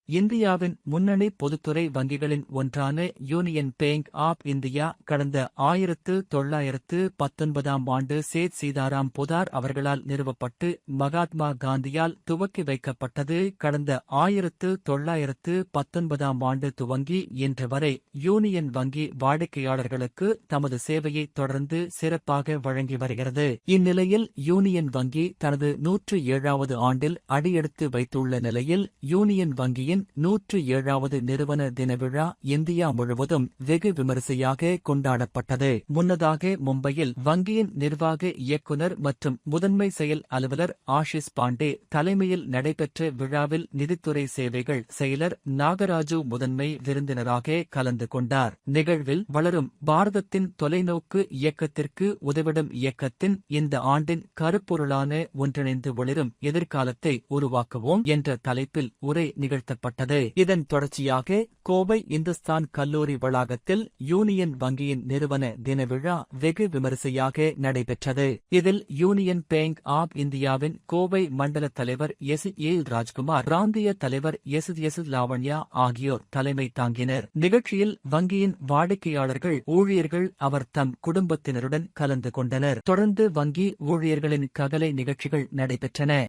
இந்தியாவின் முன்னணி பொதுத்துறை வங்கிகளின் ஒன்றான யூனியன் பேங்க் ஆப் இந்தியா கடந்த 1919ஆம் ஆண்டு சேத் சீதாராம் பொதார் அவர்களால் நிறுவப்பட்டு மகாத்மா காந்தியால் துவக்கி வைக்கப்பட்டது. கடந்த 1919ஆம் ஆண்டு துவங்கி இன்று வரை யூனியன் வங்கி வாடிக்கையாளர்களுக்கு தமது சேவையை தொடர்ந்து சிறப்பாக வழங்கி வருகிறது. இந்நிலையில் யூனியன் வங்கி தனது 107வது ஆண்டில் அடியெடுத்து வைத்துள்ள நிலையில் யூனியன் வங்கியின் 107வது நிறுவன தின விழா இந்தியா முழுவதும் வெகு விமரிசையாக கொண்டாடப்பட்டது. முன்னதாக மும்பையில் வங்கியின் நிர்வாக இயக்குநர் மற்றும் முதன்மை செயல் அலுவலர் ஆஷிஷ் பாண்டே தலைமையில் நடைபெற்ற விழாவில் நிதித்துறை சேவைகள் செயலர் நாகராஜு முதன்மை விருந்தினராக கலந்து கொண்டார். நிகழ்வில் வளரும் பாரதத்தின் தொலைநோக்கு இயக்கத்திற்கு உதவிடும் இயக்கத்தின் இந்த ஆண்டின் கருப்பொருளான ஒன்றிணைந்து ஒளிரும் எதிர்காலத்தை உருவாக்குவோம் என்ற தலைப்பில் உரை நிகழ்த்தப்பட்டது. இதன் தொடர்ச்சியாக கோவை இந்துஸ்தான் கல்லூரி வளாகத்தில் யூனியன் வங்கியின் நிறுவன தின விழா வெகு விமரிசையாக நடைபெற்றது. இதில் யூனியன் பேங்க் ஆப் இந்தியாவின் கோவை மண்டல தலைவர் எஸ்.ஏ. ராஜ்குமார், பிராந்திய தலைவர் எஸ். லாவண்யா ஆகியோர் தலைமை தாங்கினர். நிகழ்ச்சியில் வங்கியின் வாடிக்கையாளர்கள், ஊழியர்கள் அவர் தம் குடும்பத்தினருடன் கலந்து கொண்டனர். தொடர்ந்து வங்கி ஊழியர்களின் ககலை நிகழ்ச்சிகள் நடைபெற்றன.